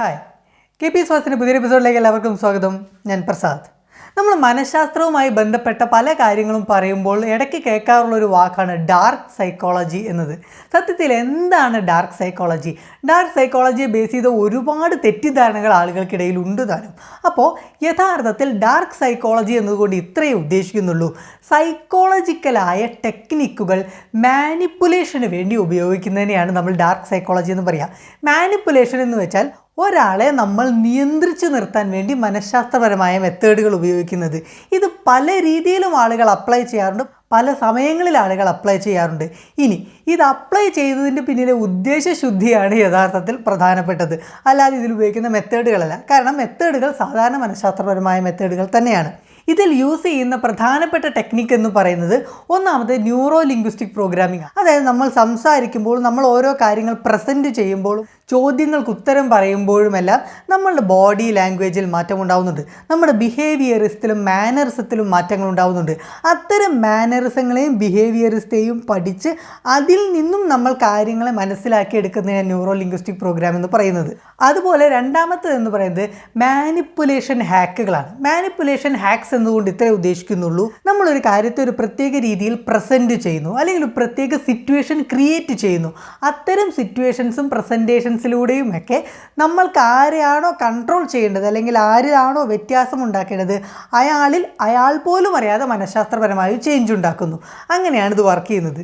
Hi K P സ്വാസ്ഥ്യത്തിൻ്റെ പുതിയൊരു എപ്പിസോഡിലേക്ക് എല്ലാവർക്കും സ്വാഗതം. ഞാൻ പ്രസാദ്. നമ്മൾ മനഃശാസ്ത്രവുമായി ബന്ധപ്പെട്ട പല കാര്യങ്ങളും പറയുമ്പോൾ ഇടയ്ക്ക് കേൾക്കാറുള്ളൊരു വാക്കാണ് ഡാർക്ക് സൈക്കോളജി എന്നത്. സത്യത്തിൽ എന്താണ് ഡാർക്ക് സൈക്കോളജി? ഡാർക്ക് സൈക്കോളജിയെ ബേസ് ചെയ്ത ഒരുപാട് തെറ്റിദ്ധാരണകൾ ആളുകൾക്കിടയിൽ ഉണ്ട് താനും. അപ്പോൾ യഥാർത്ഥത്തിൽ ഡാർക്ക് സൈക്കോളജി എന്നതുകൊണ്ട് ഇത്രയേ ഉദ്ദേശിക്കുന്നുള്ളൂ. സൈക്കോളജിക്കലായ ടെക്നിക്കുകൾ മാനിപ്പുലേഷന് വേണ്ടി ഉപയോഗിക്കുന്നതിനെയാണ് നമ്മൾ ഡാർക്ക് സൈക്കോളജി എന്ന് പറയുക. മാനിപ്പുലേഷൻ എന്ന് വെച്ചാൽ ഒരാളെ നമ്മൾ നിയന്ത്രിച്ചു നിർത്താൻ വേണ്ടി മനഃശാസ്ത്രപരമായ മെത്തേഡുകൾ ഉപയോഗിക്കുന്നത്. ഇത് പല രീതിയിലും ആളുകൾ അപ്ലൈ ചെയ്യാറുണ്ട്, പല സമയങ്ങളിൽ ആളുകൾ അപ്ലൈ ചെയ്യാറുണ്ട്. ഇനി ഇത് അപ്ലൈ ചെയ്തതിൻ്റെ പിന്നിലെ ഉദ്ദേശശുദ്ധിയാണ് യഥാർത്ഥത്തിൽ പ്രധാനപ്പെട്ടത്, അല്ലാതെ ഇതിൽ ഉപയോഗിക്കുന്ന മെത്തേഡുകളല്ല. കാരണം മെത്തേഡുകൾ സാധാരണ മനഃശാസ്ത്രപരമായ മെത്തേഡുകൾ തന്നെയാണ്. ഇതിൽ യൂസ് ചെയ്യുന്ന പ്രധാനപ്പെട്ട ടെക്നിക്ക് എന്ന് പറയുന്നത് ഒന്നാമത് ന്യൂറോ ലിംഗ്വിസ്റ്റിക് പ്രോഗ്രാമിംഗ്. അതായത് നമ്മൾ സംസാരിക്കുമ്പോൾ, നമ്മൾ ഓരോ കാര്യങ്ങൾ പ്രസൻറ്റ് ചെയ്യുമ്പോഴും ചോദ്യങ്ങൾക്ക് ഉത്തരം പറയുമ്പോഴുമെല്ലാം നമ്മളുടെ ബോഡി ലാംഗ്വേജിൽ മാറ്റം ഉണ്ടാകുന്നുണ്ട്, നമ്മുടെ ബിഹേവിയറിസത്തിലും മാനറിസത്തിലും മാറ്റങ്ങൾ ഉണ്ടാകുന്നുണ്ട്. അത്തരം മാനറിസങ്ങളെയും ബിഹേവിയറിസത്തെയും പഠിച്ച് അതിൽ നിന്നും നമ്മൾ കാര്യങ്ങളെ മനസ്സിലാക്കിയെടുക്കുന്നതിന് ന്യൂറോ ലിംഗ്വിസ്റ്റിക് പ്രോഗ്രാം എന്ന് പറയുന്നത്. അതുപോലെ രണ്ടാമത്തേത് എന്ന് പറയുന്നത് മാനിപ്പുലേഷൻ ഹാക്കുകളാണ്. മാനിപ്പുലേഷൻ ഹാക്സ് എന്നുകൊണ്ട് ഇത്രേ ഉദ്ദേശിക്കുന്നുള്ളൂ, നമ്മളൊരു കാര്യത്തെ ഒരു പ്രത്യേക രീതിയിൽ പ്രസൻറ്റ് ചെയ്യുന്നു, അല്ലെങ്കിൽ ഒരു പ്രത്യേക സിറ്റുവേഷൻ ക്രിയേറ്റ് ചെയ്യുന്നു. അത്തരം സിറ്റുവേഷൻസും പ്രസൻറ്റേഷൻസിലൂടെയും ഒക്കെ നമ്മൾക്ക് ആരെയാണോ കൺട്രോൾ ചെയ്യേണ്ടത്, അല്ലെങ്കിൽ ആരാണോ വ്യത്യാസം ഉണ്ടാക്കേണ്ടത്, അയാൾ പോലും അറിയാതെ മനഃശാസ്ത്രപരമായി ചേഞ്ച് ഉണ്ടാക്കുന്നു. അങ്ങനെയാണ് ഇത് വർക്ക് ചെയ്യുന്നത്.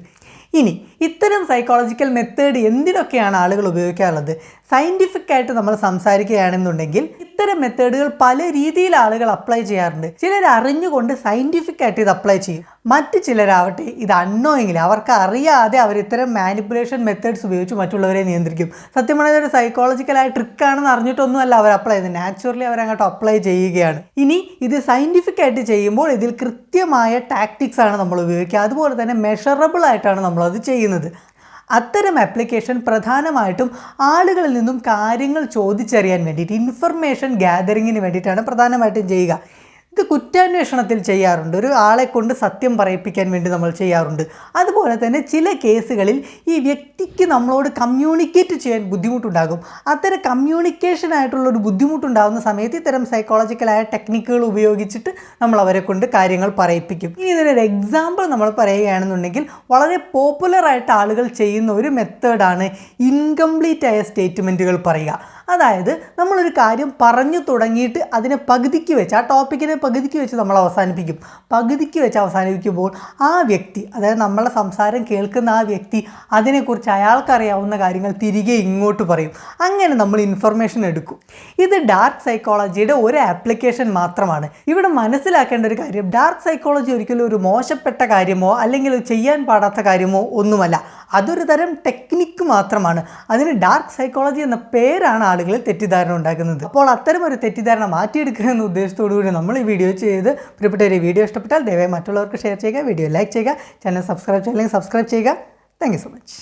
ഇനി ഇത്തരം സൈക്കോളജിക്കൽ മെത്തേഡ് എന്തിനൊക്കെയാണ് ആളുകൾ ഉപയോഗിക്കാറുള്ളത്? സയൻറ്റിഫിക് ആയിട്ട് നമ്മൾ സംസാരിക്കുകയാണെന്നുണ്ടെങ്കിൽ ഇത്തരം മെത്തേഡുകൾ പല രീതിയിൽ ആളുകൾ അപ്ലൈ ചെയ്യാറുണ്ട്. ചിലർ അറിഞ്ഞുകൊണ്ട് സയൻറ്റിഫിക് ആയിട്ട് ഇത് അപ്ലൈ ചെയ്യും, മറ്റ് ചിലരാവട്ടെ ഇത് അൺനോയിങ്ങിൽ അവർക്ക് അറിയാതെ അവർ ഇത്തരം മാനിപ്പുലേഷൻ മെത്തേഡ്സ് ഉപയോഗിച്ച് മറ്റുള്ളവരെ നിയന്ത്രിക്കും. സത്യം പറഞ്ഞാൽ ഒരു സൈക്കോളജിക്കലായ ട്രിക്കാണെന്ന് അറിഞ്ഞിട്ടൊന്നുമല്ല അവർ അപ്ലൈ ചെയ്യുന്നത്, നാച്ചുറലി അവരങ്ങോട്ട് അപ്ലൈ ചെയ്യുകയാണ്. ഇനി ഇത് സയൻറ്റിഫിക് ആയിട്ട് ചെയ്യുമ്പോൾ ഇതിൽ കൃത്യമായ ടാക്ടിക്സ് ആണ് നമ്മൾ ഉപയോഗിക്കുക, അതുപോലെ തന്നെ മെഷറബിൾ ആയിട്ടാണ് നമ്മളത് ചെയ്യുന്നത്. അത്തരം ആപ്ലിക്കേഷൻ പ്രധാനമായിട്ടും ആളുകളിൽ നിന്നും കാര്യങ്ങൾ ചോദിച്ചറിയാൻ വേണ്ടിയിട്ട്, ഇൻഫർമേഷൻ ഗ്യാതറിങ്ങിന് വേണ്ടിയിട്ടാണ് പ്രധാനമായിട്ടും ചെയ്യുക. ഇത് കുറ്റാന്വേഷണത്തിൽ ചെയ്യാറുണ്ട്, ഒരു ആളെ കൊണ്ട് സത്യം പറയിപ്പിക്കാൻ വേണ്ടി നമ്മൾ ചെയ്യാറുണ്ട്. അതുപോലെ തന്നെ ചില കേസുകളിൽ ഈ വ്യക്തിക്ക് നമ്മളോട് കമ്മ്യൂണിക്കേറ്റ് ചെയ്യാൻ ബുദ്ധിമുട്ടുണ്ടാകും. അത്തരം കമ്മ്യൂണിക്കേഷനായിട്ടുള്ളൊരു ബുദ്ധിമുട്ടുണ്ടാകുന്ന സമയത്ത് ഇത്തരം സൈക്കോളജിക്കലായ ടെക്നിക്കുകൾ ഉപയോഗിച്ചിട്ട് നമ്മൾ അവരെ കൊണ്ട് കാര്യങ്ങൾ പറയിപ്പിക്കും. ഇനി ഇതിനൊരു എക്സാമ്പിൾ നമ്മൾ പറയുകയാണെന്നുണ്ടെങ്കിൽ വളരെ പോപ്പുലറായിട്ട് ആളുകൾ ചെയ്യുന്ന ഒരു മെത്തേഡാണ് ഇൻകംപ്ലീറ്റ് ആയ സ്റ്റേറ്റ്മെൻറ്റുകൾ പറയുക. അതായത് നമ്മളൊരു കാര്യം പറഞ്ഞു തുടങ്ങിയിട്ട് അതിനെ പകുതിക്ക് വെച്ച്, ആ ടോപ്പിക്കിനെ പകുതിക്ക് വെച്ച് നമ്മൾ അവസാനിപ്പിക്കും. പകുതിക്ക് വെച്ച് അവസാനിപ്പിക്കുമ്പോൾ ആ വ്യക്തി, അതായത് നമ്മളെ സംസാരം കേൾക്കുന്ന ആ വ്യക്തി അതിനെക്കുറിച്ച് അയാൾക്കറിയാവുന്ന കാര്യങ്ങൾ തിരികെ ഇങ്ങോട്ട് പറയും. അങ്ങനെ നമ്മൾ ഇൻഫർമേഷൻ എടുക്കും. ഇത് ഡാർക്ക് സൈക്കോളജിയുടെ ഒരു ആപ്ലിക്കേഷൻ മാത്രമാണ്. ഇവിടെ മനസ്സിലാക്കേണ്ട ഒരു കാര്യം, ഡാർക്ക് സൈക്കോളജി ഒരിക്കലും ഒരു മോശപ്പെട്ട കാര്യമോ അല്ലെങ്കിൽ ചെയ്യാൻ പാടാത്ത കാര്യമോ ഒന്നുമല്ല. അതൊരു തരം ടെക്നിക്ക് മാത്രമാണ്. അതിന് ഡാർക്ക് സൈക്കോളജി എന്ന പേരാണ് ആളുകളിൽ തെറ്റിദ്ധാരണ ഉണ്ടാക്കുന്നത്. അപ്പോൾ അത്തരം ഒരു തെറ്റിദ്ധാരണ മാറ്റിയെടുക്കുക എന്ന ഉദ്ദേശത്തോടു കൂടി നമ്മൾ ഈ വീഡിയോ ചെയ്ത്, പ്രിയപ്പെട്ട ഒരു വീഡിയോ ഇഷ്ടപ്പെട്ടാൽ ദയവായി മറ്റുള്ളവർക്ക് ഷെയർ ചെയ്യുക, വീഡിയോ ലൈക്ക് ചെയ്യുക, ചാനൽ സബ്സ്ക്രൈബ് ചെയ്യുക. Thank you so much.